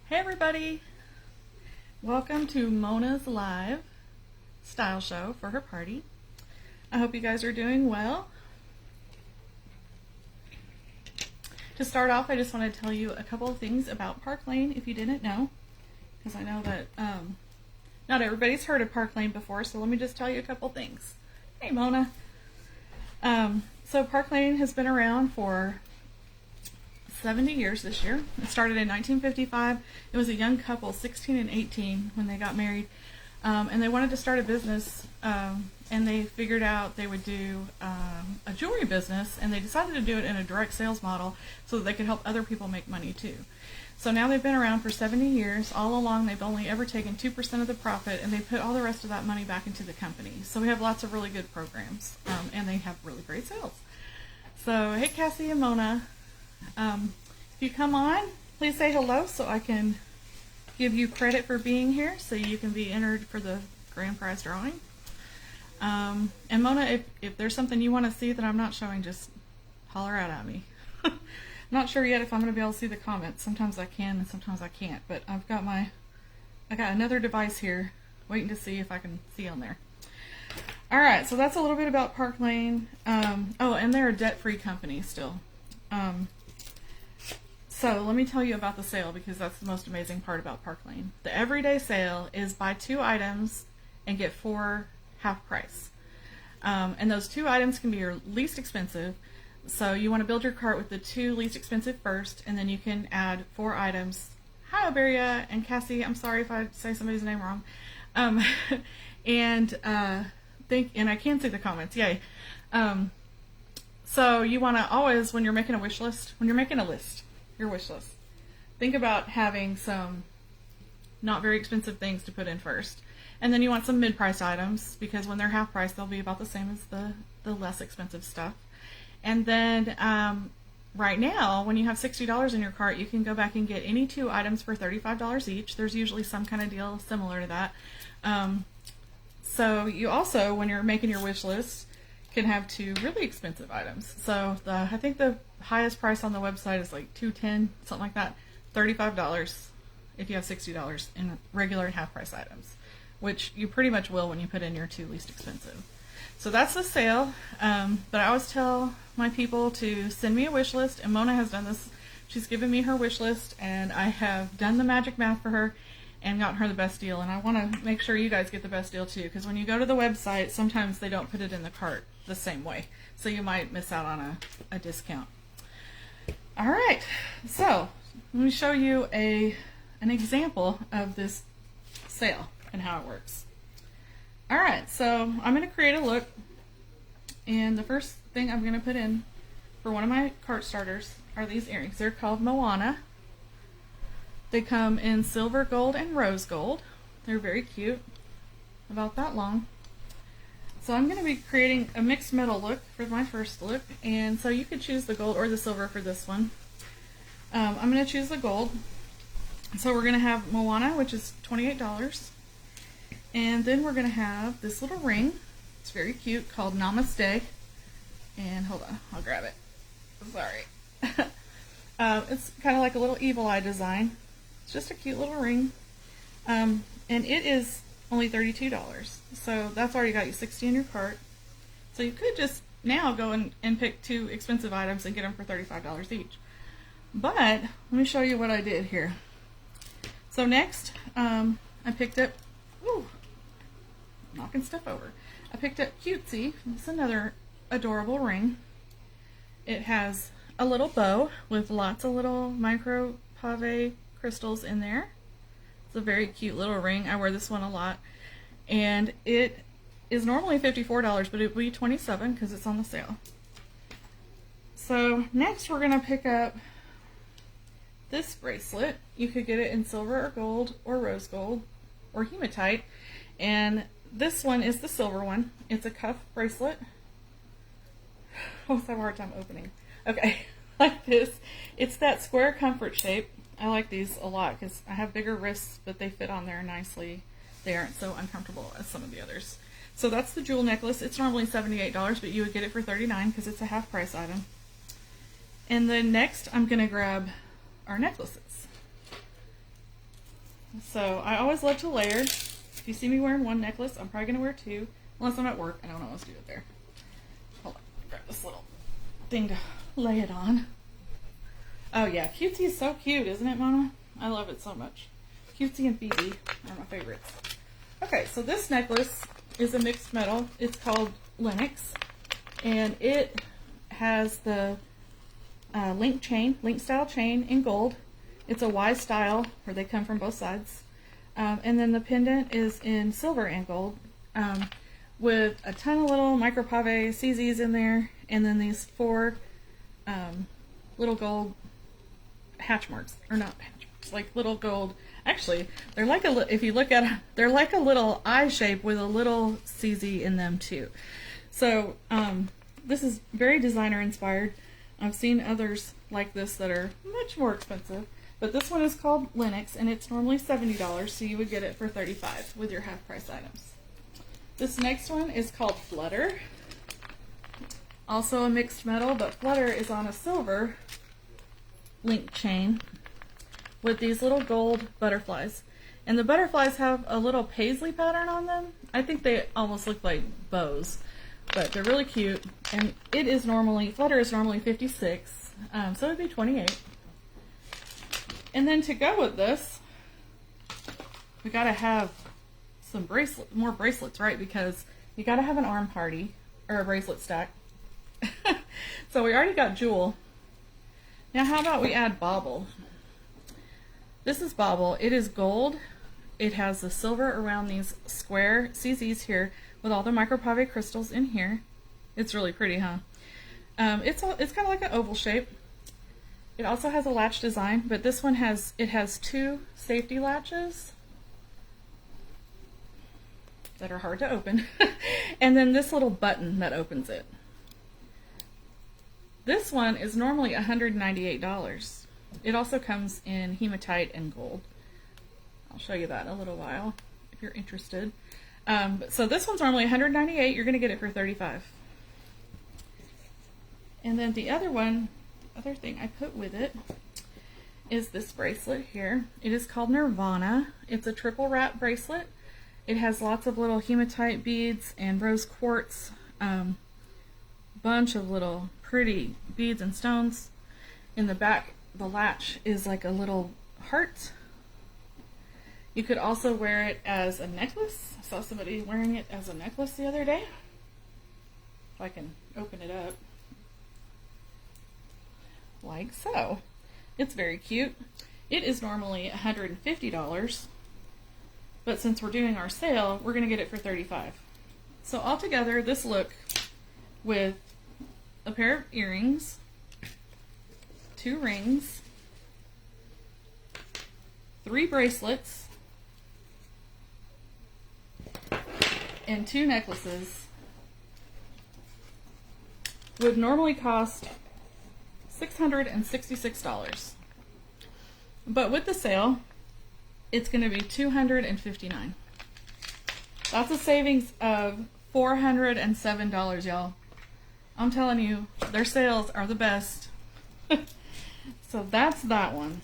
Hey everybody! Welcome to Mona's live style show for her party. I hope you guys are doing well. To start off, I just want to tell you a couple of things about Park Lane if you didn't know, because I know that not everybody's heard of Park Lane before, so let me just tell you a couple things. Hey Mona! So Park Lane has been around for 70 years this year. It started in 1955. It was a young couple, 16 and 18, when they got married, and they wanted to start a business, and they figured out they would do a jewelry business, and they decided to do it in a direct sales model so that they could help other people make money too. So now they've been around for 70 years. All along, they've only ever taken 2% of the profit, and they put all the rest of that money back into the company. So we have lots of really good programs, and they have really great sales. So, hey Cassie and Mona. If you come on, please say hello so I can give you credit for being here so you can be entered for the grand prize drawing. And Mona, if there's something you want to see that I'm not showing, just holler out at me. I'm not sure yet if I'm going to be able to see the comments. Sometimes I can and sometimes I can't, but I got another device here waiting to see if I can see on there. Alright, so that's a little bit about Park Lane. Oh, and they're a debt-free company still. So let me tell you about the sale, because that's the most amazing part about Park Lane. The everyday sale is buy 2 items and get 4 half price. And those 2 items can be your least expensive. So you want to build your cart with the 2 least expensive first, and then you can add 4 items. Hi, Oberia and Cassie. I'm sorry if I say somebody's name wrong. And I can see the comments. Yay. So you want to always, when you're making a wish list, your wish list, think about having some not very expensive things to put in first. And then you want some mid-priced items, because when they're half price, they'll be about the same as the less expensive stuff. And then right now, when you have $60 in your cart, you can go back and get any 2 items for $35 each. There's usually some kind of deal similar to that. So you also, when you're making your wish list, can have 2 really expensive items. So I think the highest price on the website is like $210, something like that. $35 if you have $60 in regular and half price items, which you pretty much will when you put in your 2 least expensive. So that's the sale. But I always tell my people to send me a wish list, and Mona has done this. She's given me her wish list, and I have done the magic math for her and gotten her the best deal. And I want to make sure you guys get the best deal too, because when you go to the website, sometimes they don't put it in the cart the same way, so you might miss out on a discount. All right, so let me show you an example of this sale and how it works. All right, so I'm going to create a look, and the first thing I'm going to put in for one of my cart starters are these earrings. They're called Moana. They come in silver, gold, and rose gold. They're very cute, about that long. So I'm going to be creating a mixed metal look for my first look, and so you could choose the gold or the silver for this one. I'm going to choose the gold. So we're going to have Moana, which is $28, and then we're going to have this little ring. It's very cute, called Namaste. And hold on, I'll grab it. Sorry. It's kind of like a little evil eye design. It's just a cute little ring, and it is only $32. So that's already got you 60 in your cart. So you could just now go and pick 2 expensive items and get them for $35 each. But let me show you what I did here. So next, I picked up, knocking stuff over. I picked up Cutesy. It's another adorable ring. It has a little bow with lots of little micro pave crystals in there. It's a very cute little ring. I wear this one a lot. And it is normally $54, but it will be $27 because it's on the sale. So next we're going to pick up this bracelet. You could get it in silver or gold or rose gold or hematite. And this one is the silver one. It's a cuff bracelet. I always have a hard time opening. Okay, like this. It's that square comfort shape. I like these a lot because I have bigger wrists, but they fit on there nicely. They aren't so uncomfortable as some of the others. So that's the jewel necklace. It's normally $78, but you would get it for $39 because it's a half price item. And then next I'm going to grab our necklaces. So I always love to layer. If you see me wearing one necklace, I'm probably going to wear two. Unless I'm at work. I don't know what to do it there. Hold on. Grab this little thing to lay it on. Oh yeah, Cutesy is so cute, isn't it, Mona? I love it so much. Cutesy and Phoebe are my favorites. Okay, so this necklace is a mixed metal. It's called Lynx, and it has the link style chain in gold. It's a Y style where they come from both sides. And then the pendant is in silver and gold with a ton of little micro pave CZs in there, and then these 4 little gold hatch marks, or not hatch marks, like little gold. Actually, they're like if you look at it, they're like a little eye shape with a little CZ in them too. So this is very designer inspired. I've seen others like this that are much more expensive, but this one is called Lynx, and it's normally $70, so you would get it for $35 with your half price items. This next one is called Flutter. Also a mixed metal, but Flutter is on a silver link chain with these little gold butterflies. And the butterflies have a little paisley pattern on them. I think they almost look like bows, but they're really cute. And it is normally, Flutter is normally $56, so it'd be $28. And then to go with this, we gotta have some more bracelets, right? Because you gotta have an arm party or a bracelet stack. So we already got jewel. Now how about we add bauble? This is bauble. It is gold. It has the silver around these square CZs here with all the micropave crystals in here. It's really pretty, huh? It's kind of like an oval shape. It also has a latch design, but this one has 2 safety latches that are hard to open, and then this little button that opens it. This one is normally $198. It also comes in hematite and gold. I'll show you that in a little while if you're interested. So this one's normally $198. You're going to get it for $35. And then the other thing I put with it is this bracelet here. It is called Nirvana. It's a triple wrap bracelet. It has lots of little hematite beads and rose quartz, bunch of little pretty beads and stones. In the back, the latch is like a little heart. You could also wear it as a necklace. I saw somebody wearing it as a necklace the other day. If I can open it up. Like so. It's very cute. It is normally $150, but since we're doing our sale, we're going to get it for $35. So altogether, this look with a pair of earrings, 2 rings, 3 bracelets, and 2 necklaces would normally cost $666. But with the sale, it's going to be $259. That's a savings of $407, y'all. I'm telling you, their sales are the best. So that's that one.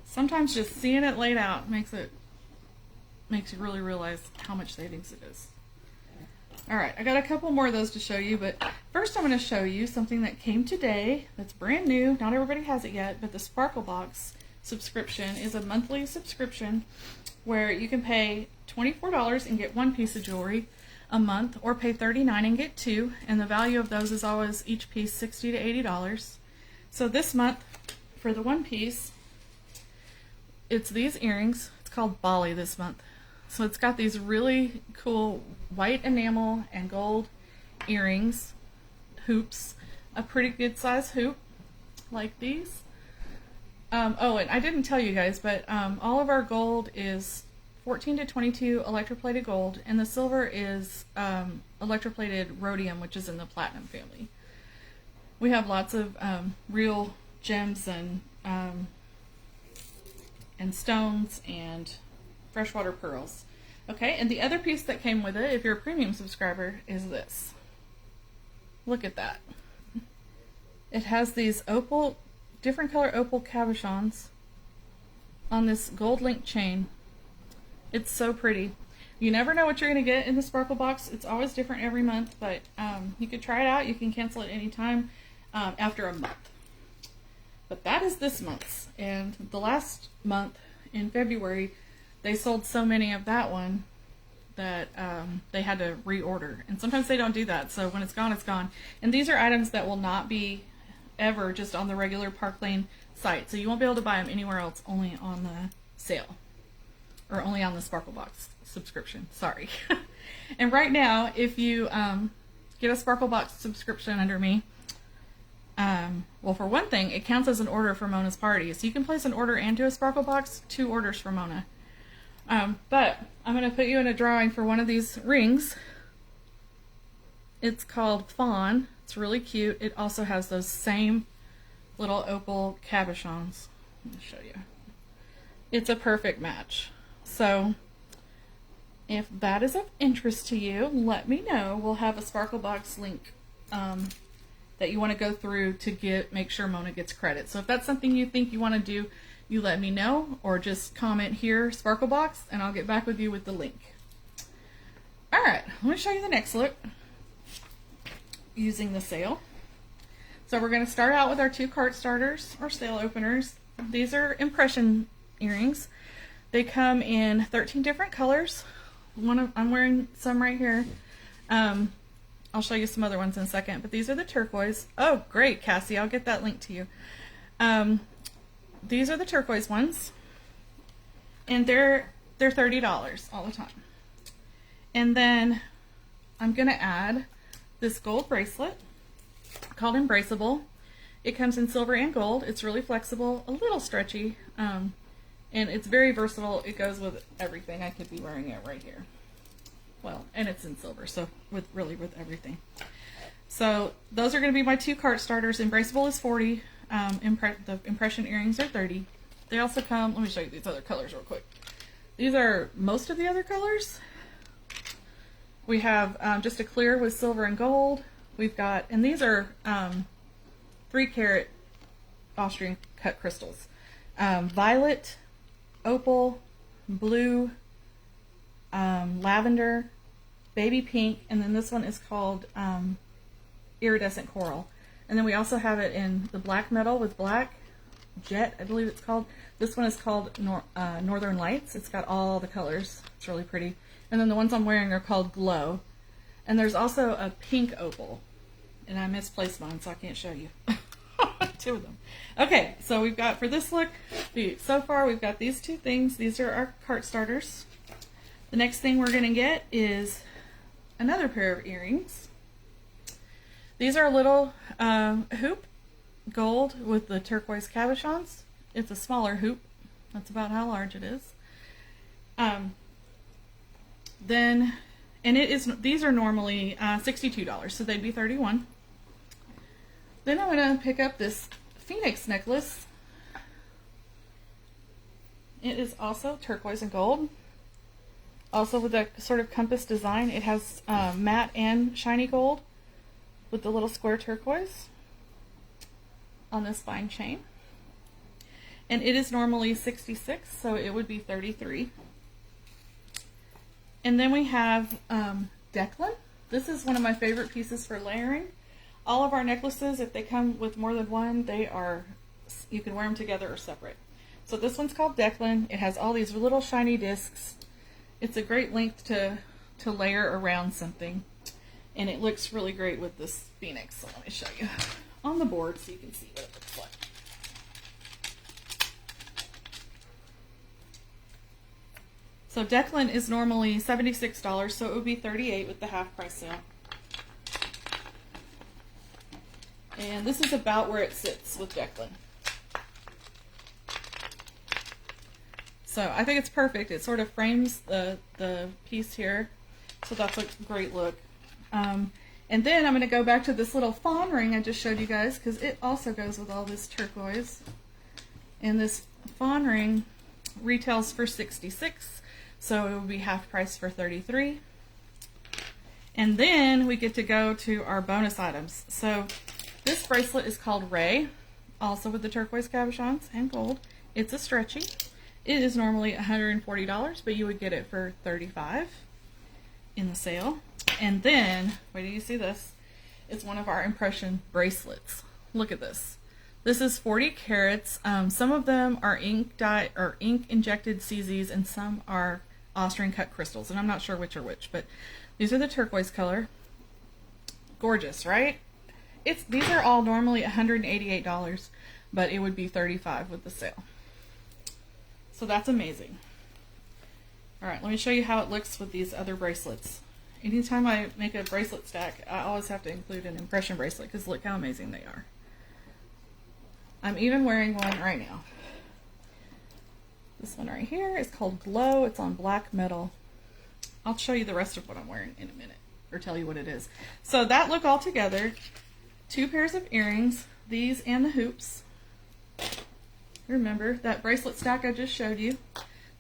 Sometimes just seeing it laid out makes you really realize how much savings it is. Alright, I got a couple more of those to show you, but first I'm going to show you something that came today that's brand new. Not everybody has it yet, but the Sparkle Box subscription is a monthly subscription where you can pay $24 and get 1 piece of jewelry a month, or pay $39 and get 2, and the value of those is always each piece $60 to $80. So this month, for the 1 piece, it's these earrings. It's called Bali this month. So it's got these really cool white enamel and gold earrings, hoops, a pretty good size hoop like these. Oh, and I didn't tell you guys, but all of our gold is 14 to 22 electroplated gold, and the silver is electroplated rhodium, which is in the platinum family. We have lots of real gems and stones and freshwater pearls. Okay, and the other piece that came with it, if you're a premium subscriber, is this. Look at that. It has these opal, different color opal cabochons on this gold link chain. It's so pretty. You never know what you're going to get in the sparkle box. It's always different every month, but you could try it out. You can cancel it anytime after a month. But that is this month's. And the last month in February, they sold so many of that one that they had to reorder. And sometimes they don't do that. So when it's gone, it's gone. And these are items that will not be ever just on the regular Park Lane site. So you won't be able to buy them anywhere else, only on the sale. Or only on the Sparkle Box subscription. Sorry. And right now, if you get a Sparkle Box subscription under me, well, for one thing, it counts as an order for Mona's party. So you can place an order and do a Sparkle Box, 2 orders for Mona. But I'm going to put you in a drawing for one of these rings. It's called Fawn. It's really cute. It also has those same little opal cabochons. Let me show you. It's a perfect match. So if that is of interest to you, let me know. We'll have a Sparkle Box link that you want to go through to make sure Mona gets credit. So if that's something you think you want to do, you let me know, or just comment here, Sparkle Box, and I'll get back with you with the link. Alright, let me show you the next look using the sale. So we're going to start out with our 2 cart starters, or sale openers. These are impression earrings. They come in 13 different colors. I'm wearing some right here. I'll show you some other ones in a second, but these are the turquoise. Oh, great, Cassie. I'll get that link to you. These are the turquoise ones, and they're $30 all the time. And then I'm going to add this gold bracelet called Embraceable. It comes in silver and gold. It's really flexible, a little stretchy, and it's very versatile. It goes with everything. I could be wearing it right here. Well, and it's in silver, so with everything. So those are going to be my 2 cart starters. Embraceable is $40. The impression earrings are $30. They also come, let me show you these other colors real quick. These are most of the other colors. We have just a clear with silver and gold. We've got, and these are 3 carat Austrian cut crystals. Violet, opal, blue, lavender, baby pink, and then this one is called iridescent coral. And then we also have it in the black metal with black jet, I believe it's called. This one is called Northern Lights. It's got all the colors. It's really pretty. And then the ones I'm wearing are called Glow. And there's also a pink opal. And I misplaced mine, so I can't show you. 2 of them. Okay, so we've got, for this look, so far we've got these 2 things. These are our cart starters. The next thing we're going to get is another pair of earrings. These are a little hoop, gold with the turquoise cabochons. It's a smaller hoop. That's about how large it is. These are normally $62, so they'd be $31. Then I'm going to pick up this Phoenix necklace. It is also turquoise and gold. Also with a sort of compass design. It has matte and shiny gold with the little square turquoise on this fine chain. And it is normally $66, so it would be $33. And then we have Declan. This is one of my favorite pieces for layering. All of our necklaces, if they come with more than one, you can wear them together or separate. So this one's called Declan. It has all these little shiny discs. It's a great length to layer around something. And it looks really great with this Phoenix. So let me show you on the board so you can see what it looks like. So Declan is normally $76, so it would be $38 with the half price sale. And this is about where it sits with Declan. So I think it's perfect. It sort of frames the piece here. So that's a great look. And then I'm going to go back to this little fawn ring I just showed you guys, because it also goes with all this turquoise. And this fawn ring retails for $66, so it will be half price for $33. And then we get to go to our bonus items. So this bracelet is called Ray, also with the turquoise cabochons and gold. It's a stretchy, It is normally $140, but you would get it for $35 in the sale. And then, wait till you see this. It's one of our impression bracelets. Look at this. This is 40 carats. Some of them are ink dye or ink injected CZs, and some are Austrian cut crystals. And I'm not sure which are which, but these are the turquoise color. Gorgeous, right? These are all normally $188, but it would be $35 with the sale. So that's amazing. All right, let me show you how it looks with these other bracelets. Anytime I make a bracelet stack, I always have to include an impression bracelet because look how amazing they are. I'm even wearing one right now. This one right here is called Glow. It's on black metal. I'll show you the rest of what I'm wearing in a minute, or tell you what it is. So that look all together, 2 pairs of earrings, these and the hoops. Remember that bracelet stack I just showed you.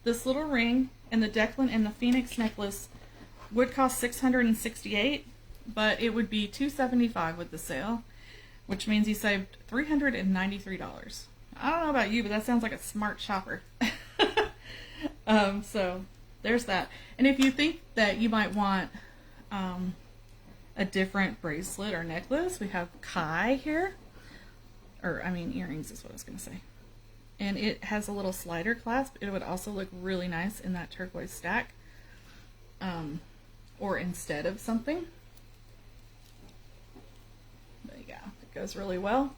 This little ring and the Declan and the Phoenix necklace would cost $668, but it would be $275 with the sale, which means you saved $393. I don't know about you, but that sounds like a smart shopper. So there's that. And if you think that you might want a different bracelet or necklace, we have Kai here. Earrings is what I was going to say. And it has a little slider clasp. It would also look really nice in that turquoise stack. Or instead of something. There you go. It goes really well.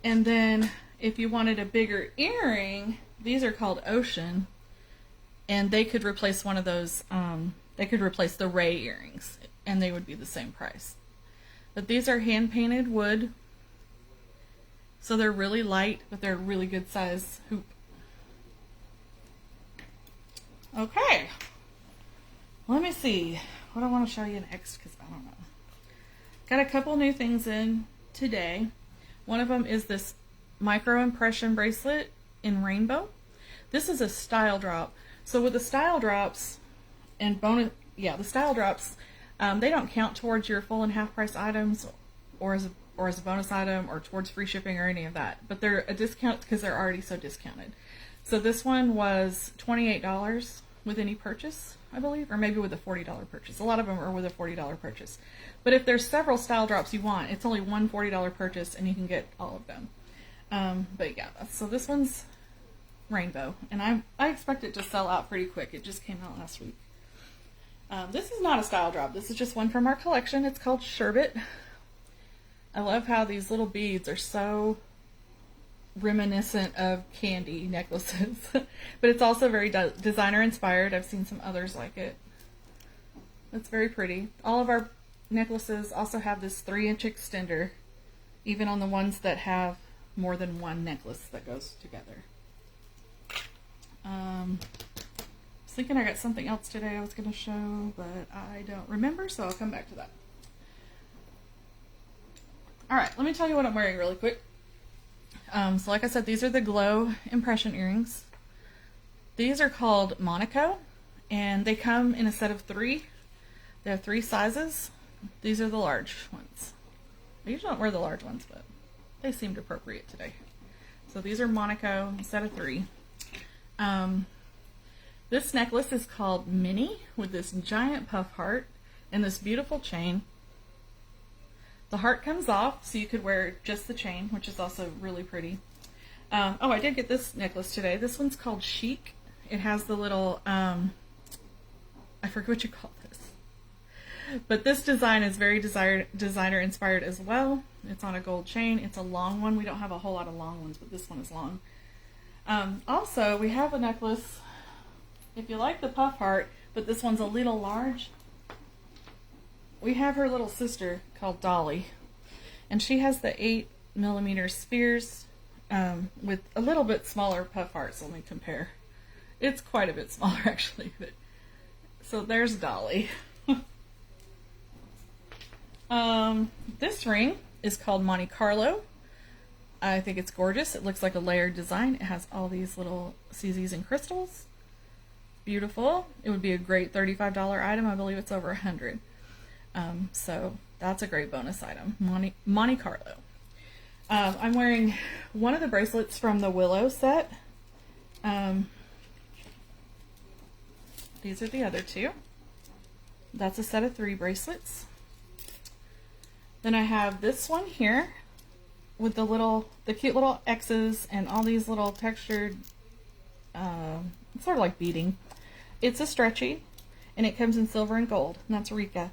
And then if you wanted a bigger earring, these are called Ocean. And they could replace one of those, they could replace the Ray earrings. And they would be the same price. But these are hand painted wood. So they're really light, but they're a really good size hoop. Okay. Let me see what I want to show you next, because I don't know. Got a couple new things in today. One of them is this micro impression bracelet in rainbow. This is a style drop. So with the style drops and the style drops, they don't count towards your full and half price items or as a bonus item or towards free shipping or any of that. But they're a discount because they're already so discounted. So this one was $28 with any purchase, I believe, or maybe with a $40 purchase. A lot of them are with a $40 purchase. But if there's several style drops you want, it's only one $40 purchase and you can get all of them. But yeah, so this one's rainbow, and I expect it to sell out pretty quick. It just came out last week. This is not a style drop. This is just one from our collection. It's called Sherbet. I love how these little beads are so reminiscent of candy necklaces. But it's also very designer inspired. I've seen some others like it. It's very pretty. All of our necklaces also have this 3-inch extender, even on the ones that have more than one necklace that goes together. I was thinking I got something else today I was going to show, but I don't remember, so I'll come back to that. Alright, let me tell you what I'm wearing really quick. So like I said, these are the Glow impression earrings. These are called Monaco, and they come in a set of 3. They have 3 sizes. These are the large ones. I usually don't wear the large ones, but they seemed appropriate today. So these are Monaco, set of 3. This necklace is called Minnie, with this giant puff heart and this beautiful chain. The heart comes off, so you could wear just the chain, which is also really pretty. I did get this necklace today. This one's called Chic. It has the little, I forget what you call this. But this design is very designer inspired as well. It's on a gold chain. It's a long one. We don't have a whole lot of long ones, but this one is long. Also, we have a necklace, if you like the puff heart, but this one's a little large. We have her little sister called Dolly, and she has the 8mm spheres with a little bit smaller puff hearts. Let me compare. It's quite a bit smaller actually. But so there's Dolly. This ring is called Monte Carlo. I think it's gorgeous. It looks like a layered design. It has all these little CZs and crystals. Beautiful. It would be a great $35 item. I believe it's over $100. So that's a great bonus item. Monte Carlo. I'm wearing one of the bracelets from the Willow set. These are the other two. That's a set of 3 bracelets. Then I have this one here with the cute little X's and all these little textured, sort of like beading. It's a stretchy, and it comes in silver and gold, and that's Rika.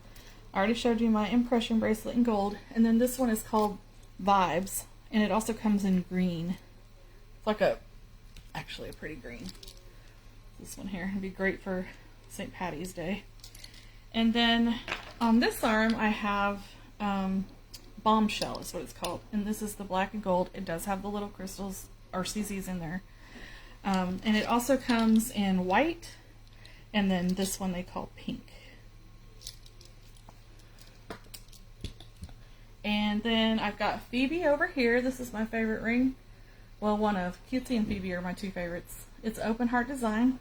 I already showed you my impression bracelet in gold, and then this one is called Vibes, and it also comes in green. It's like actually a pretty green. This one here would be great for St. Patty's Day. And then on this arm I have Bombshell is what it's called, and this is the black and gold. It does have the little crystals or CZs in there, and it also comes in white, and then this one they call pink. And then I've got Phoebe over here. This is my favorite ring. Well, one of. Cutesy and Phoebe are my 2 favorites. It's open heart design.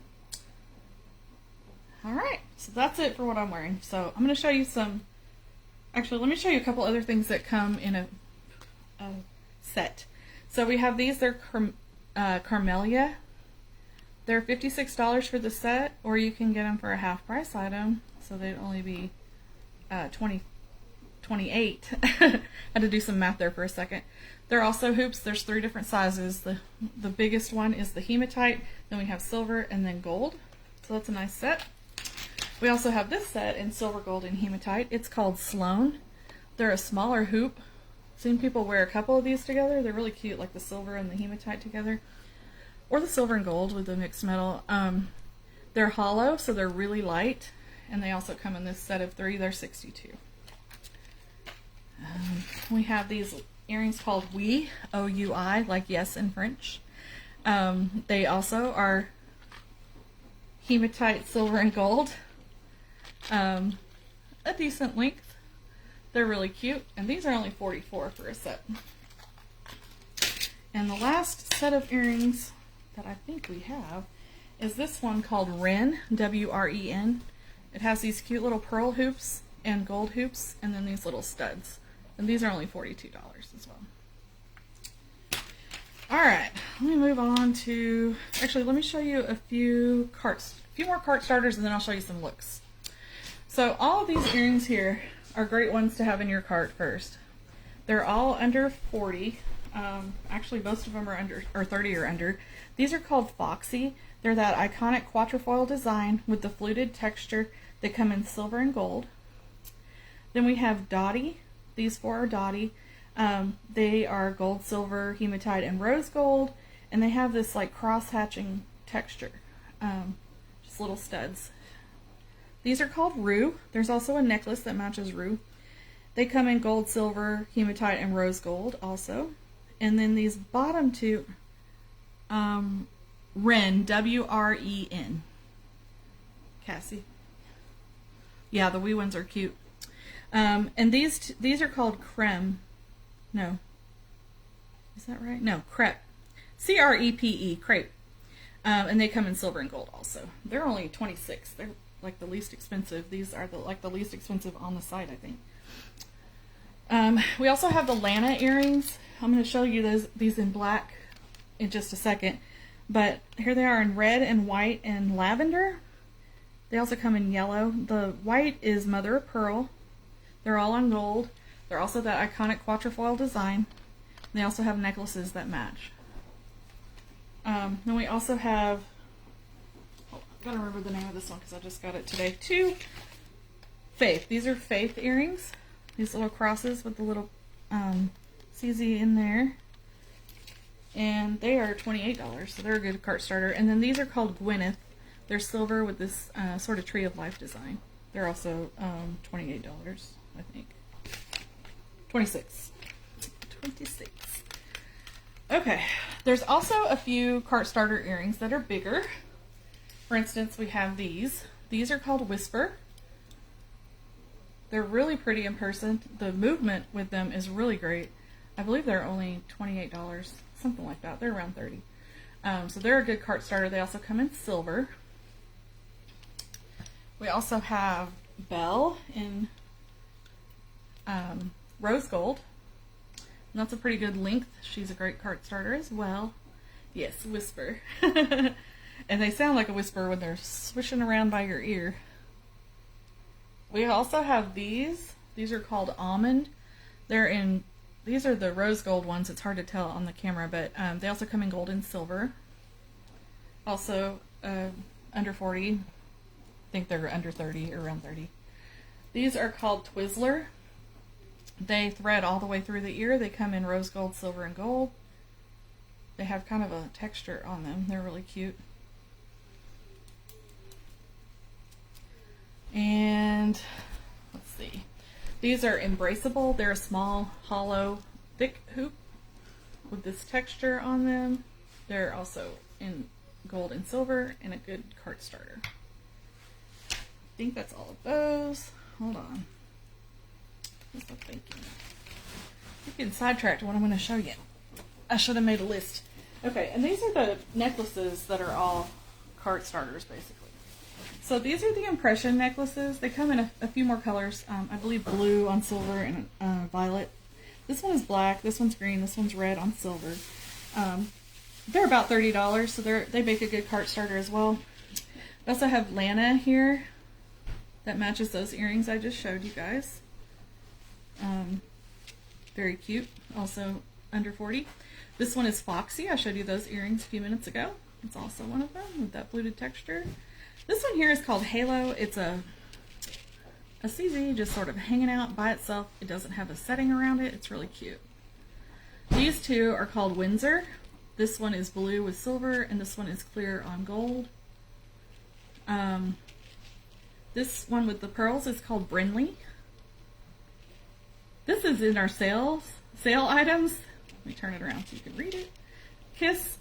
Alright, so that's it for what I'm wearing. So I'm going to show you actually let me show you a couple other things that come in a set. So we have these, they're Carmelia. They're $56 for the set, or you can get them for a half price item, so they'd only be $28. I had to do some math there for a second. They're also hoops. There's 3 different sizes. The biggest one is the hematite, then we have silver, and then gold. So that's a nice set. We also have this set in silver, gold, and hematite. It's called Sloan. They're a smaller hoop. I've seen people wear a couple of these together. They're really cute, like the silver and the hematite together. Or the silver and gold with the mixed metal. They're hollow, so they're really light. And they also come in this set of 3. They're $62. We have these earrings called Oui, O-U-I, like yes in French. They also are hematite, silver, and gold. A decent length. They're really cute, and these are only $44 for a set. And the last set of earrings that I think we have is this one called Wren, W-R-E-N. It has these cute little pearl hoops and gold hoops, and then these little studs. And these are only $42 as well. Alright, let me move on to, actually let me show you a few more cart starters, and then I'll show you some looks. So all of these earrings here are great ones to have in your cart first. They're all under 40. Actually most of them are under, or 30 or under. These are called Foxy. They're that iconic quatrefoil design with the fluted texture. They come in silver and gold. Then we have Dottie. These 4 are Dottie. They are gold, silver, hematite, and rose gold, and they have this like cross-hatching texture. Just little studs. These are called Rue. There's also a necklace that matches Rue. They come in gold, silver, hematite, and rose gold also. And then these bottom 2, Wren, W-R-E-N. Cassie. Yeah, the wee ones are cute. And these are called Creme. No. Is that right? No, Crepe. C-R-E-P-E, Crepe. And they come in silver and gold also. They're only $26. They're like the least expensive. These are like the least expensive on the site, I think. We also have the Lana earrings. I'm going to show you these in black in just a second. But here they are in red and white and lavender. They also come in yellow. The white is mother of pearl. They're all on gold. They're also that iconic quatrefoil design. They also have necklaces that match. Then we also have, I gotta remember the name of this one because I just got it today. 2 Faith. These are Faith earrings. These little crosses with the little CZ in there. And they are $28, so they're a good cart starter. And then these are called Gwyneth. They're silver with this sort of tree of life design. They're also $28, I think. 26. 26. Okay, there's also a few cart starter earrings that are bigger. For instance, we have these. These are called Whisper. They're really pretty in person. The movement with them is really great. I believe they're only $28, something like that. They're around 30. So they're a good cart starter. They also come in silver. We also have Belle in rose gold. And that's a pretty good length. She's a great cart starter as well. Yes, whisper. And they sound like a whisper when they're swishing around by your ear. We also have these. These are called almond. These are the rose gold ones. It's hard to tell on the camera, but they also come in gold and silver. Also, under 40. I think they're under 30 or around 30. These are called Twizzler. They thread all the way through the ear. They come in rose gold, silver, and gold. They have kind of a texture on them. They're really cute. And let's see. These are embraceable. They're a small, hollow, thick hoop with this texture on them. They're also in gold and silver and a good cart starter. I think that's all of those. Hold on. What's the thinking? I'm getting sidetracked to what I'm going to show you. I should have made a list. Okay, and these are the necklaces that are all cart starters, basically. So these are the impression necklaces. They come in a few more colors. I believe blue on silver and violet. This one is black. This one's green. This one's red on silver. They're about $30, so they make a good cart starter as well. We also have Lana here that matches those earrings I just showed you guys. Very cute. Also under 40. This one is Foxy. I showed you those earrings a few minutes ago. It's also one of them with that fluted texture. This one here is called Halo. It's a CZ just sort of hanging out by itself. It doesn't have a setting around it. It's really cute. These two are called Windsor. This one is blue with silver, and this one is clear on gold. This one with the pearls is called Brinley. This is in our sale items. Let me turn it around so you can read it. Kiss.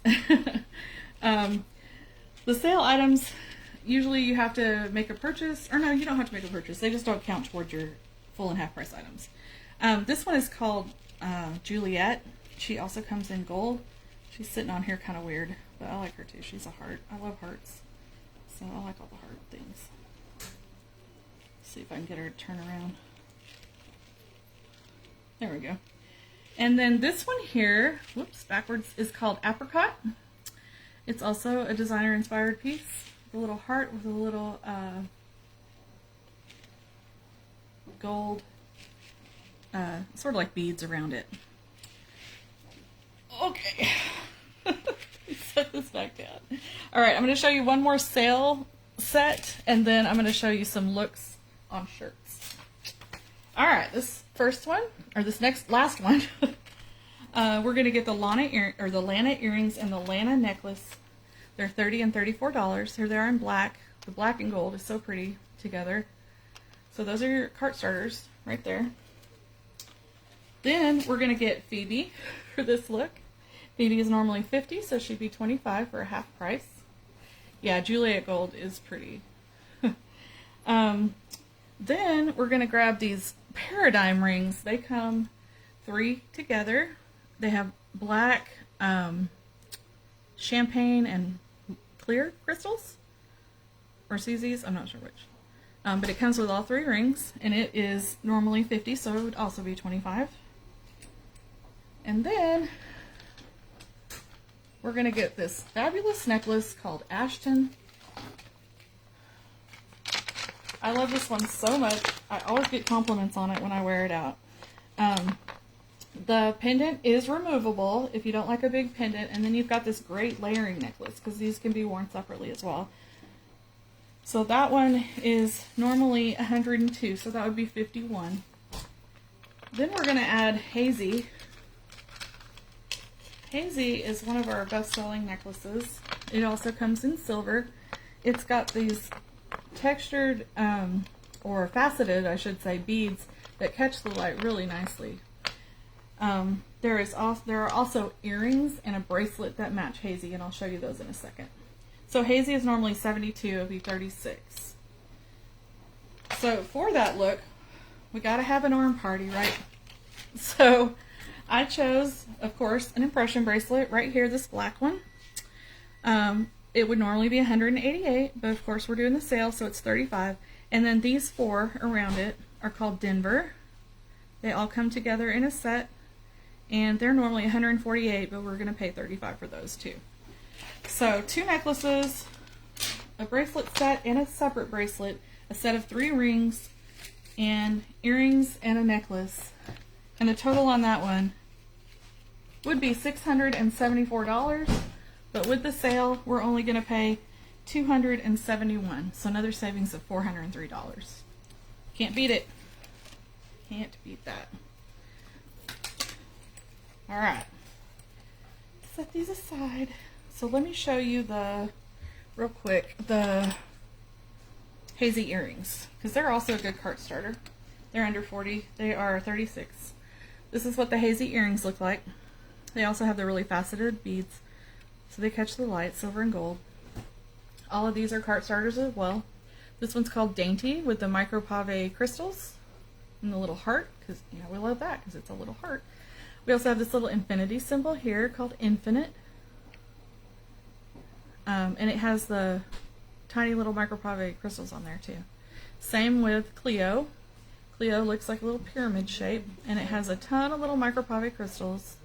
The sale items, usually you have to make a purchase, or no, you don't have to make a purchase. They just don't count towards your full and half price items. This one is called Juliet. She also comes in gold. She's sitting on here kind of weird, but I like her too. She's a heart. I love hearts. So I like all the heart things. Let's see if I can get her to turn around. There we go. And then this one here, whoops, backwards, is called Apricot. It's also a designer-inspired piece. The little heart with a little gold, sort of like beads around it. Okay. Set this back down. All right, I'm going to show you one more sale set, and then I'm going to show you some looks on shirts. All right, this first one, or this last one, we're going to get the Lana earrings and the Lana necklace. They're $30 and $34. Here they are in black. The black and gold is so pretty together. So those are your cart starters right there. Then we're going to get Phoebe for this look. Phoebe is normally $50, so she'd be $25 for a half price. Yeah, Juliet Gold is pretty. Then we're going to grab these Paradigm rings. They come 3 together. They have black, champagne, and clear crystals. Or CZs, I'm not sure which. But it comes with all 3 rings, and it is normally $50, so it would also be $25. And then we're going to get this fabulous necklace called Ashton. I love this one so much. I always get compliments on it when I wear it out. The pendant is removable if you don't like a big pendant, and then you've got this great layering necklace because these can be worn separately as well. So that one is normally $102, so that would be $51. Then we're going to add Hazy. Hazy is one of our best-selling necklaces. It also comes in silver. It's got these textured, or faceted, I should say, beads that catch the light really nicely. There are also earrings and a bracelet that match Hazy, and I'll show you those in a second. So Hazy is normally $72, it would be $36. So for that look, we gotta have an arm party, right? So I chose, of course, an impression bracelet right here, this black one. It would normally be $188, but of course we're doing the sale, so it's $35. And then these 4 around it are called Denver. They all come together in a set, and they're normally $148, but we're going to pay $35 for those too. So 2 necklaces, a bracelet set and a separate bracelet, a set of 3 rings, and earrings and a necklace. And the total on that one would be $674, but with the sale, we're only going to pay $271, so another savings of $403. Can't beat it. Can't beat that. All right, set these aside. So let me show you real quick, the hazy earrings, because they're also a good cart starter. They're under 40. They are 36. This is what the hazy earrings look like. They also have the really faceted beads, so they catch the light, silver and gold. All of these are cart starters as well. This one's called Dainty with the micro pave crystals and the little heart, because you know we love that because it's a little heart. We also have this little infinity symbol here called Infinite. And it has the tiny little micropave crystals on there too. Same with Cleo. Cleo looks like a little pyramid shape, and it has a ton of little micropave crystals.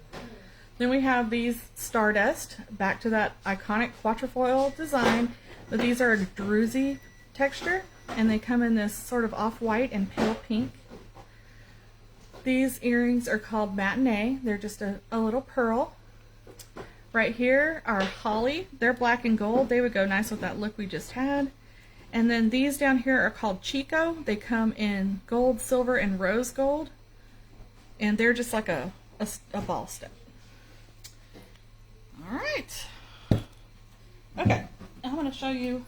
Then we have these Stardust, back to that iconic quatrefoil design, but these are a druzy texture, and they come in this sort of off-white and pale pink. These earrings are called Matinee. They're just a little pearl. Right here are Holly. They're black and gold. They would go nice with that look we just had. And then these down here are called Chico. They come in gold, silver, and rose gold. And they're just like a ball step. All right. Okay, I'm going to show you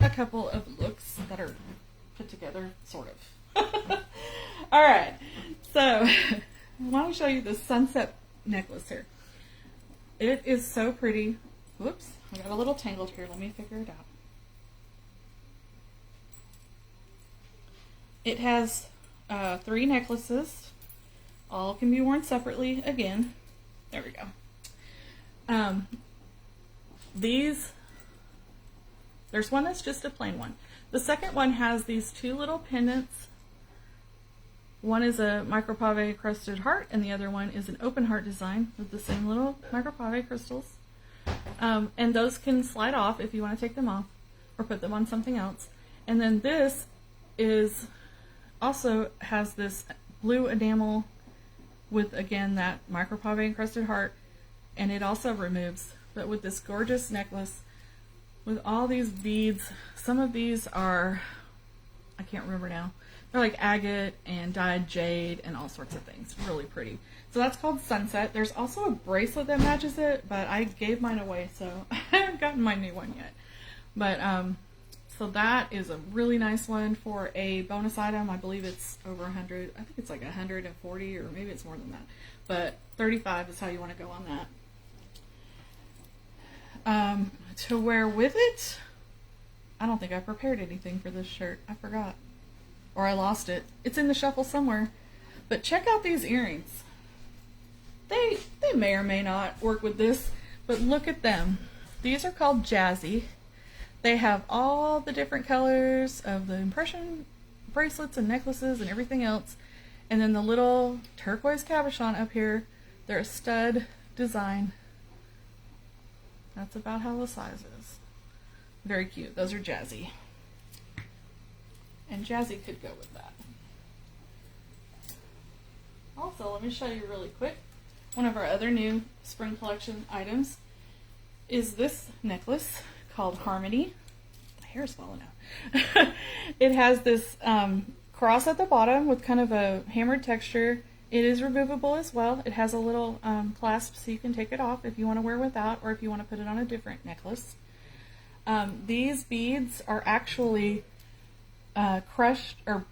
a couple of looks that are put together, sort of. All right, so I want to show you the sunset necklace here. It is so pretty. Whoops, I got a little tangled here. Let me figure it out. It has 3 necklaces. All can be worn separately again. There we go. There's one that's just a plain one. The second one has these 2 little pendants. One is a micropave crusted heart, and the other one is an open heart design with the same little micropave crystals. And those can slide off if you want to take them off or put them on something else. And then this also has this blue enamel with, again, that micropave encrusted heart, and it also removes, but with this gorgeous necklace with all these beads. Some of these are, I can't remember now, they're like agate and dyed jade and all sorts of things. Really pretty. So that's called Sunset. There's also a bracelet that matches it, but I gave mine away, so I haven't gotten my new one yet. But so that is a really nice one for a bonus item. I believe it's over 100. I think it's like 140, or maybe it's more than that. But 35 is how you want to go on that. To wear with it, I don't think I prepared anything for this shirt. I forgot. Or I lost it. It's in the shuffle somewhere. But check out these earrings. They may or may not work with this, but look at them. These are called Jazzy. They have all the different colors of the impression bracelets and necklaces and everything else. And then the little turquoise cabochon up here, they're a stud design. That's about how the size is. Very cute. Those are Jazzy. And Jazzy could go with that. Also, let me show you really quick. One of our other new spring collection items is this necklace called Harmony. My hair is falling out. It has this cross at the bottom with kind of a hammered texture. It is removable as well. It has a little clasp so you can take it off if you want to wear without, or if you want to put it on a different necklace. These beads are actually crushed, or,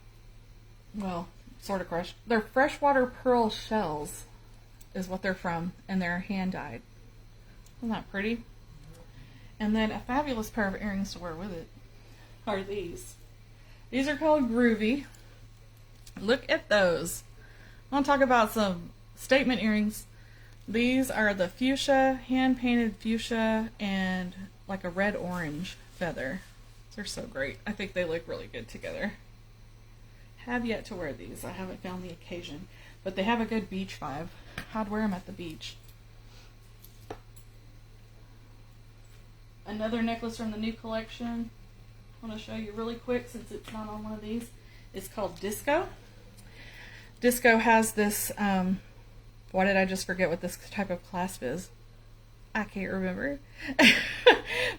well, sort of crushed. They're freshwater pearl shells is what they're from, and they're hand dyed. Isn't that pretty? And then a fabulous pair of earrings to wear with it are these. These are called Groovy. Look at those. I want to talk about some statement earrings. These are the fuchsia, hand-painted fuchsia, and like a red-orange feather. They're so great. I think they look really good together. Have yet to wear these. I haven't found the occasion, but they have a good beach vibe. I'd wear them at the beach. Another necklace from the new collection I want to show you really quick since it's not on one of these. It's called Disco. Disco has this, why did I just forget what this type of clasp is? I can't remember.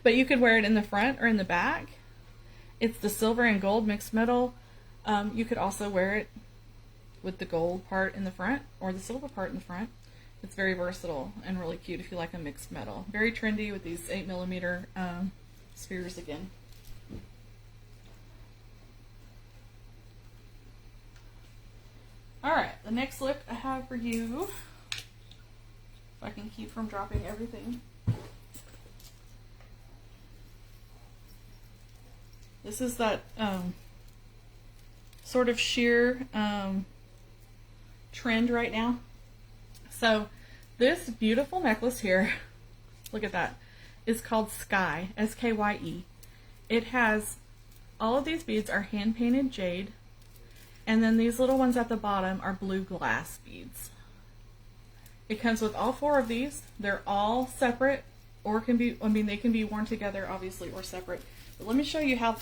But you could wear it in the front or in the back. It's the silver and gold mixed metal. You could also wear it with the gold part in the front or the silver part in the front. It's very versatile and really cute if you like a mixed metal. Very trendy with these 8mm spheres again. Alright, the next look I have for you, if I can keep from dropping everything. This is that sort of sheer trend right now. So this beautiful necklace here, look at that, is called Skye, S-K-Y-E. It has, all of these beads are hand painted jade, and then these little ones at the bottom are blue glass beads. It comes with all 4 of these. They're all separate, or can be, they can be worn together obviously or separate. But let me show you how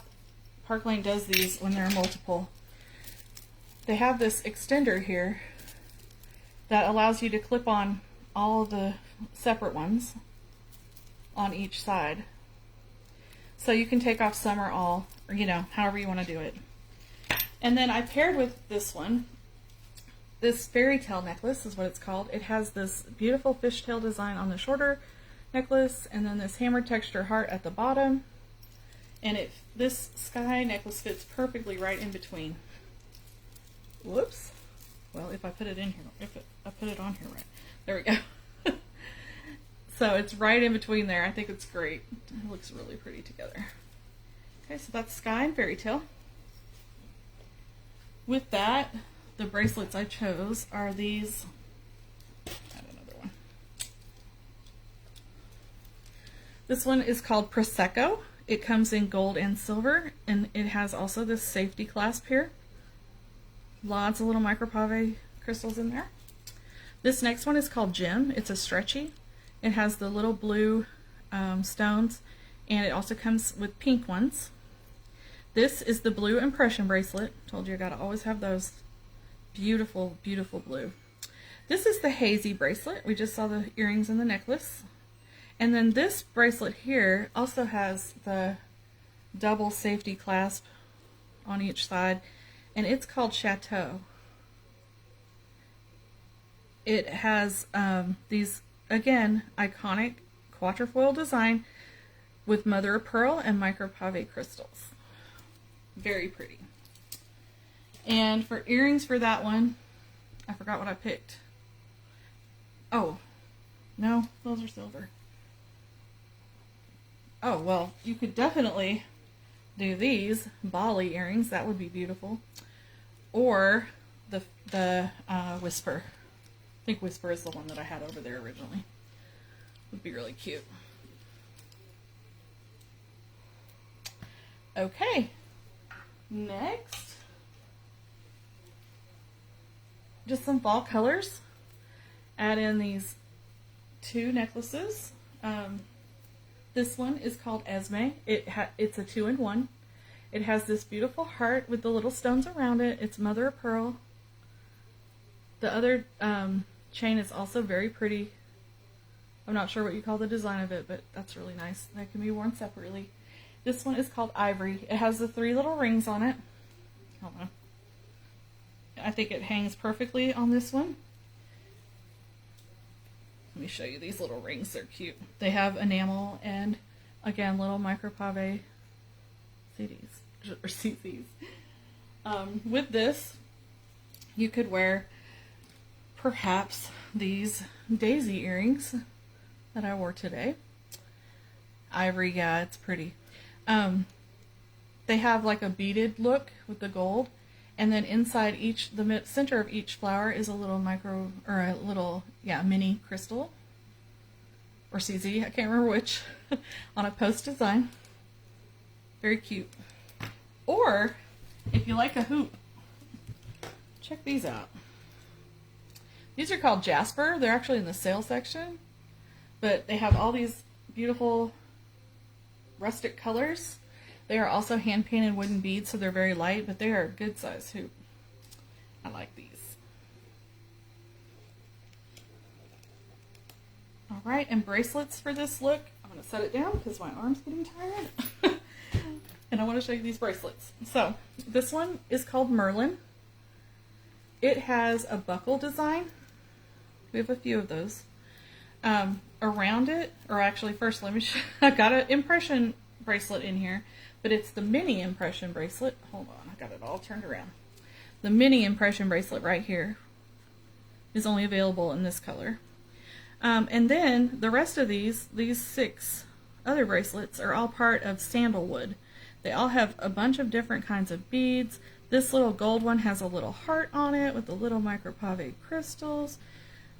Park Lane does these when they're multiple. They have this extender here that allows you to clip on all of the separate ones on each side. So you can take off some or all, or however you want to do it. And then I paired with this one, this fairy tale necklace is what it's called. It has this beautiful fishtail design on the shorter necklace, and then this hammered texture heart at the bottom. And this Skye necklace fits perfectly right in between. Whoops. Well, if I put it in here, I put it on here right. There we go. So it's right in between there. I think it's great. It looks really pretty together. Okay, so that's Skye and Fairy Tale. With that, the bracelets I chose are these. Add another one. This one is called Prosecco. It comes in gold and silver, and it has also this safety clasp here. Lots of little micropave crystals in there. This next one is called Gem. It's a stretchy. It has the little blue stones, and it also comes with pink ones. This is the blue impression bracelet. Told you I gotta always have those. Beautiful, beautiful blue. This is the hazy bracelet. We just saw the earrings and the necklace. And then this bracelet here also has the double safety clasp on each side, and it's called Chateau. It has these, again, iconic quatrefoil design with mother of pearl and micropave crystals. Very pretty. And for earrings for that one, I forgot what I picked. Oh, no, those are silver. Oh, well, you could definitely do these Bali earrings. That would be beautiful. Or the Whisper. I think Whisper is the one that I had over there originally. Would be really cute. Okay. Next, just some fall colors. Add in these 2 necklaces. This one is called Esme. It's a 2-in-1. It has this beautiful heart with the little stones around it. It's mother of pearl. The other chain is also very pretty. I'm not sure what you call the design of it, but that's really nice. That can be worn separately. This one is called Ivory. It has the 3 little rings on it. Hold on. I think it hangs perfectly on this one. Let me show you these little rings. They're cute. They have enamel and, again, little micropave CDs or CCs. With this, you could wear perhaps these daisy earrings that I wore today. Ivory, yeah, it's pretty. They have like a beaded look with the gold, and then inside the center of each flower is a little mini crystal or CZ, I can't remember which, on a post design. Very cute. Or if you like a hoop, check these out. These are called Jasper. They're actually in the sale section, but they have all these beautiful rustic colors. They are also hand painted wooden beads, so they're very light, but they are a good size hoop. I like these. All right, and bracelets for this look. I'm going to set it down because my arm's getting tired. And I want to show you these bracelets. So this one is called Merlin. It has a buckle design. We have a few of those. Around it, or actually first let me show, I got an impression bracelet in here, but it's the mini impression bracelet. Hold on, I got it all turned around. The mini impression bracelet right here is only available in this color. And then the rest of these 6 other bracelets are all part of Sandalwood. They all have a bunch of different kinds of beads. This little gold one has a little heart on it with the little micropave crystals.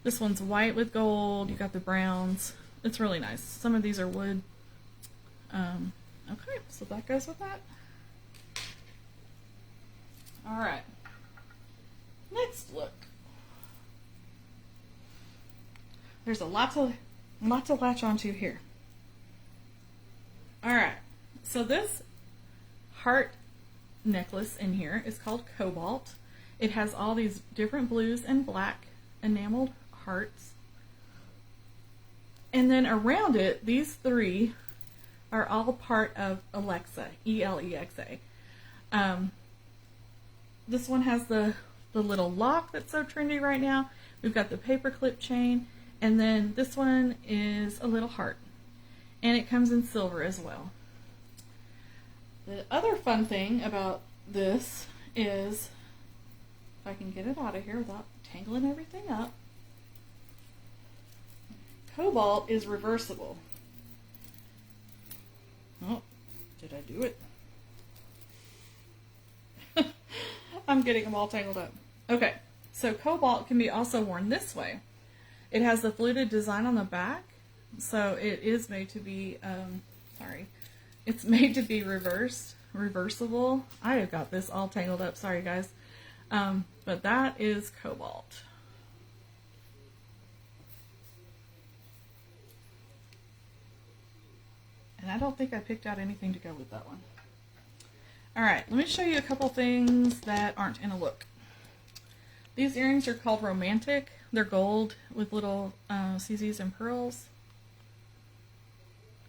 This one's white with gold. You got the browns. It's really nice. Some of these are wood. Okay, so that goes with that. All right. Next look. There's a lot to latch onto here. All right. So this heart necklace in here is called Cobalt. It has all these different blues and black enameled hearts. And then around it, these 3 are all part of Alexa, E-L-E-X-A. This one has the little lock that's so trendy right now. We've got the paperclip chain, and then this one is a little heart. And it comes in silver as well. The other fun thing about this is, if I can get it out of here without tangling everything up, Cobalt is reversible. Oh, did I do it? I'm getting them all tangled up. Okay, so Cobalt can be also worn this way. It has the fluted design on the back, so it is made to be, it's made to be reversible. I have got this all tangled up, sorry guys. But that is Cobalt. And I don't think I picked out anything to go with that one. Alright, let me show you a couple things that aren't in a look. These earrings are called Romantic. They're gold with little CZs and pearls.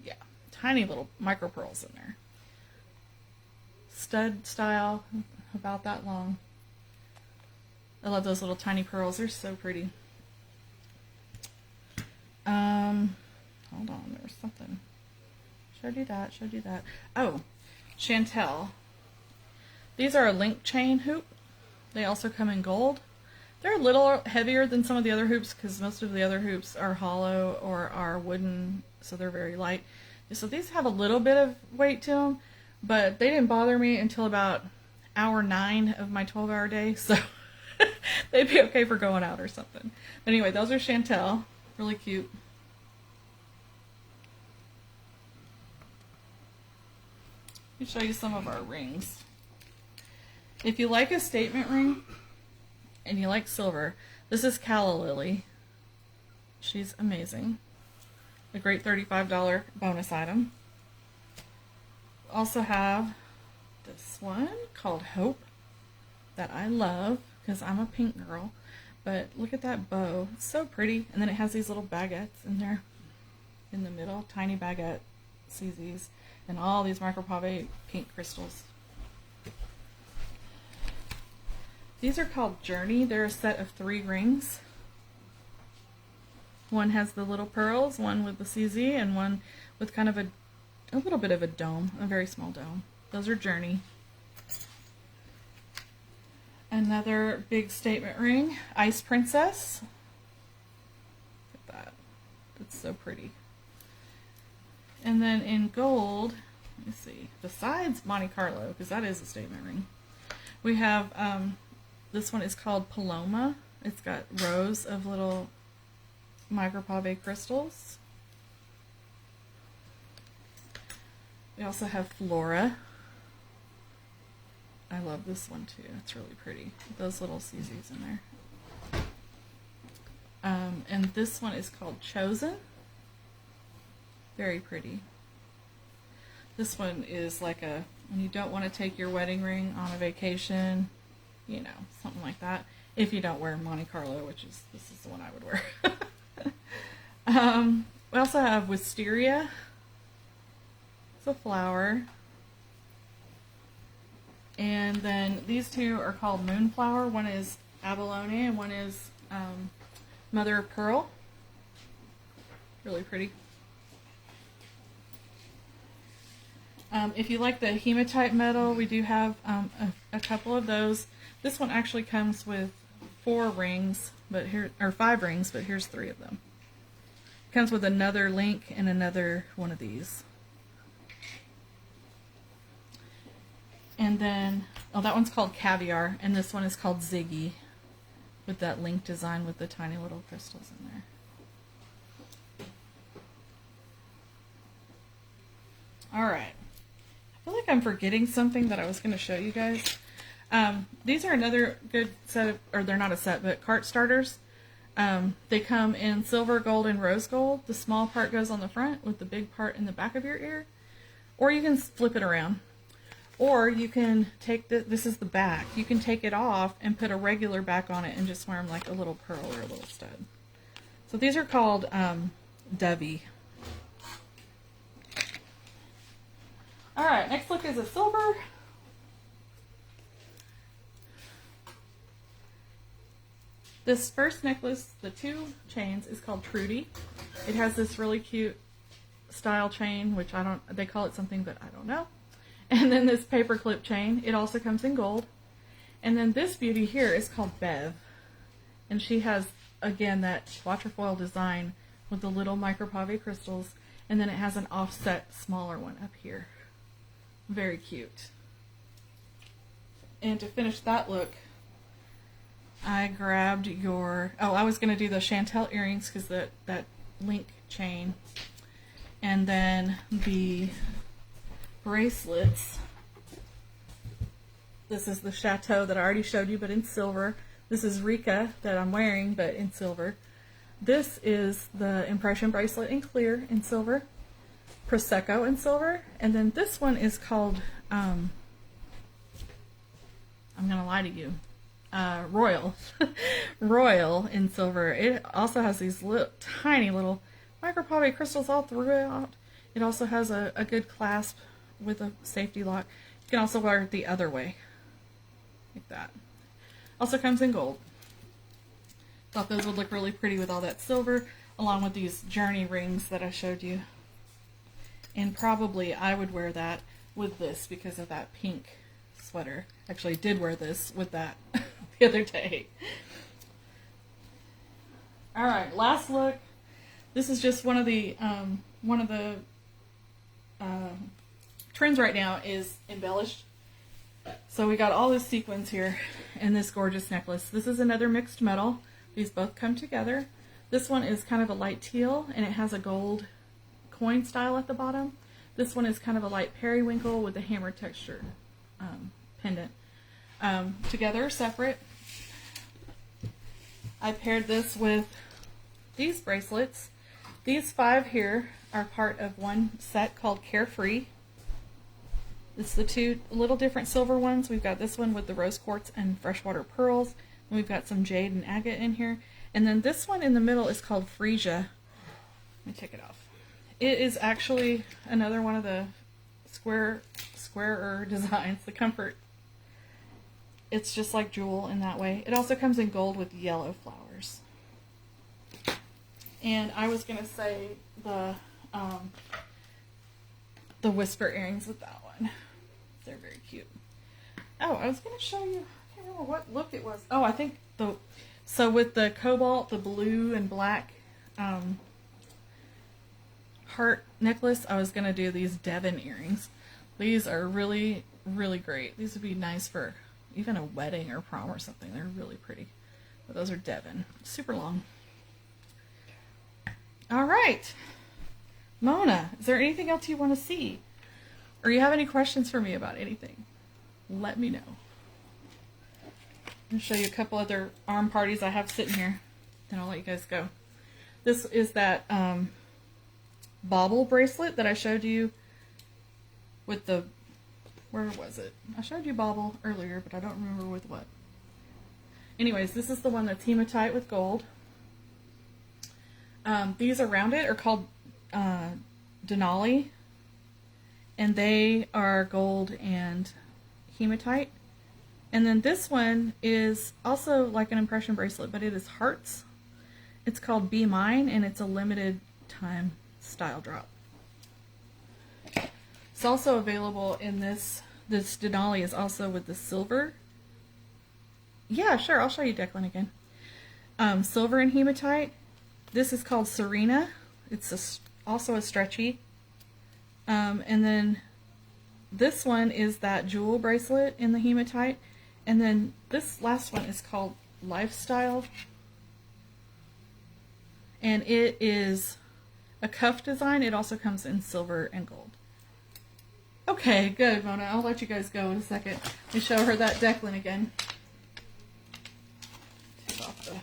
Yeah, tiny little micro pearls in there. Stud style, about that long. I love those little tiny pearls. They're so pretty. Hold on, there was something. Showed you that. Oh, Chantel. These are a link chain hoop. They also come in gold. They're a little heavier than some of the other hoops because most of the other hoops are hollow or are wooden, so they're very light. So these have a little bit of weight to them, but they didn't bother me until about hour 9 of my 12-hour day, so they'd be okay for going out or something. But anyway, those are Chantel. Really cute. Let me show you some of our rings. If you like a statement ring and you like silver, this is Calla Lily. She's amazing. A great $35 bonus item. Also have this one called Hope that I love because I'm a pink girl. But look at that bow. It's so pretty. And then it has these little baguettes in there in the middle. Tiny baguette CZs. And all these micropave pink crystals. These are called Journey. They're a set of 3 rings. One has the little pearls, one with the CZ, and one with kind of a little bit of a dome, a very small dome. Those are Journey. Another big statement ring, Ice Princess. Look at that. That's so pretty. And then in gold, let me see, besides Monte Carlo, because that is a statement ring, we have, this one is called Paloma. It's got rows of little micropave crystals. We also have Flora. I love this one too. It's really pretty. Those little CZs in there. And this one is called Chosen. Very pretty. This one is like a, when you don't want to take your wedding ring on a vacation, you know, something like that. If you don't wear Monte Carlo, which is, this is the one I would wear. We also have wisteria. It's a flower. And then these two are called moonflower. One is abalone and one is mother of pearl. Really pretty. If you like the hematite metal, we do have a couple of those. This one actually comes with 4 rings, but here, or 5 rings, but here's 3 of them. It comes with another link and another one of these. And then, oh, that one's called Caviar, and this one is called Ziggy, with that link design with the tiny little crystals in there. Alright. I feel like I'm forgetting something that I was going to show you guys. These are another good set of, or they're not a set, but cart starters. They come in silver, gold, and rose gold. The small part goes on the front with the big part in the back of your ear. Or you can flip it around. Or you can take this is the back. You can take it off and put a regular back on it and just wear them like a little pearl or a little stud. So these are called Dovey. Alright, next look is a silver. This first necklace, the 2 chains, is called Trudy. It has this really cute style chain, which I don't, they call it something, but I don't know. And then this paper clip chain, it also comes in gold. And then this beauty here is called Bev. And she has, again, that quatrefoil design with the little micropave crystals. And then it has an offset smaller one up here. Very cute. And to finish that look, I grabbed your, oh, I was going to do the Chantel earrings because that link chain. And then the bracelets. This is the Chateau that I already showed you, but in silver. This is Rika that I'm wearing, but in silver. This is the Impression bracelet in clear in silver. Prosecco in silver. And then this one is called, I'm going to lie to you, Royal. Royal in silver. It also has these tiny little micropave crystals all throughout. It also has a good clasp with a safety lock. You can also wear it the other way, like that. Also comes in gold. Thought those would look really pretty with all that silver, along with these journey rings that I showed you. And probably I would wear that with this because of that pink sweater. Actually, I did wear this with that the other day. Alright, last look. This is just one of the trends right now is embellished. So we got all this sequins here in this gorgeous necklace. This is another mixed metal. These both come together. This one is kind of a light teal and it has a gold coin style at the bottom. This one is kind of a light periwinkle with a hammer texture pendant. Together, separate. I paired this with these bracelets. These 5 here are part of one set called Carefree. This is the 2 little different silver ones. We've got this one with the rose quartz and freshwater pearls. And we've got some jade and agate in here. And then this one in the middle is called Frisia. Let me take it off. It is actually another one of the squarer designs, the Comfort. It's just like jewel in that way. It also comes in gold with yellow flowers. And I was going to say the Whisper earrings with that one. They're very cute. Oh, I was going to show you, I can't remember what look it was. Oh, I think so with the cobalt, the blue and black heart necklace, I was going to do these Devon earrings. These are really, really great. These would be nice for even a wedding or prom or something. They're really pretty. But those are Devon. Super long. All right. Mona, is there anything else you want to see? Or you have any questions for me about anything? Let me know. I'll show you a couple other arm parties I have sitting here. Then I'll let you guys go. This is that bauble bracelet that I showed you with the, where was it? I showed you bauble earlier, but I don't remember with what. Anyways, this is the one that's hematite with gold. These around it are called Denali, and they are gold and hematite. And then this one is also like an impression bracelet, but it is hearts. It's called Be Mine, and it's a limited time style drop. It's also available in this Denali is also with the silver. Yeah, sure, I'll show you Declan again. Silver and hematite. This is called Serena. It's also a stretchy. And then this one is that jewel bracelet in the hematite. And then this last one is called Lifestyle. And it is a cuff design. It also comes in silver and gold. Okay, good, Mona. I'll let you guys go in a second. Let me show her that Declan again. Take off the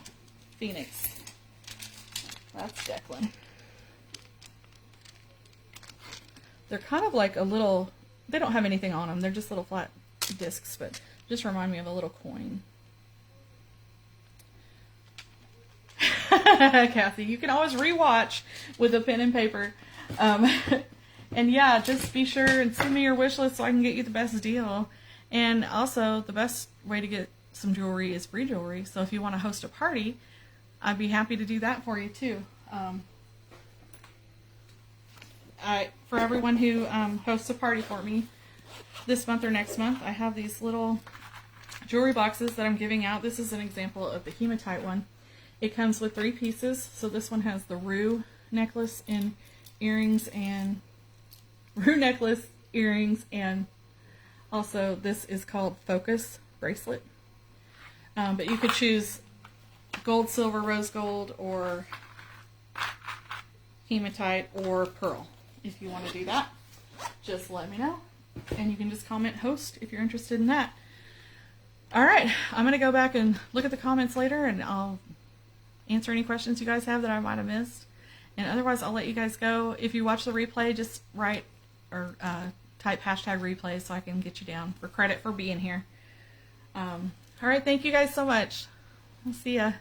Phoenix. That's Declan. They're kind of like a little, they don't have anything on them. They're just little flat discs, but just remind me of a little coin. Kathy, you can always rewatch with a pen and paper. And yeah, just be sure and send me your wish list so I can get you the best deal. And also, the best way to get some jewelry is free jewelry. So if you want to host a party, I'd be happy to do that for you too. For everyone who hosts a party for me this month or next month, I have these little jewelry boxes that I'm giving out. This is an example of the hematite one. It comes with 3 pieces. So this one has the rue necklace and earrings, and also this is called Focus bracelet. But you could choose gold, silver, rose gold, or hematite, or pearl. If you want to do that, just let me know. And you can just comment host if you're interested in that. Alright, I'm going to go back and look at the comments later, and I'll answer any questions you guys have that I might have missed. And otherwise, I'll let you guys go. If you watch the replay, just write or type hashtag replay so I can get you down for credit for being here. Alright, thank you guys so much. I'll see ya.